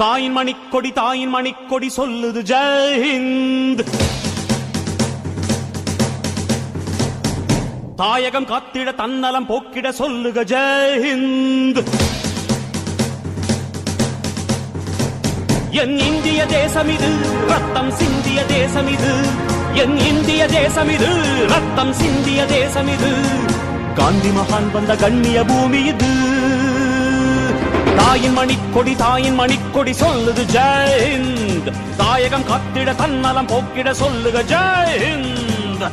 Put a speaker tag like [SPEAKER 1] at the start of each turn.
[SPEAKER 1] தாயின் மணிக்கொடி சொல்லுது ஜெயஹிந்த். தாயகம் காத்திட தன்னலம் போக்கிட சொல்லுக ஜெயஹிந்த். என் இந்திய தேசம் இது ரத்தம் சிந்திய தேசம் இது. என் இந்திய தேசம் இது ரத்தம் சிந்திய தேசம் இது. காந்தி மகான் வந்த கண்ணிய பூமி இது. தாயின் மணிக்கொடி சொல்லுது ஜெயஹிந்த். தாயகம் காத்திட தன்னலம் போக்கிட சொல்லுக ஜெயஹிந்த்.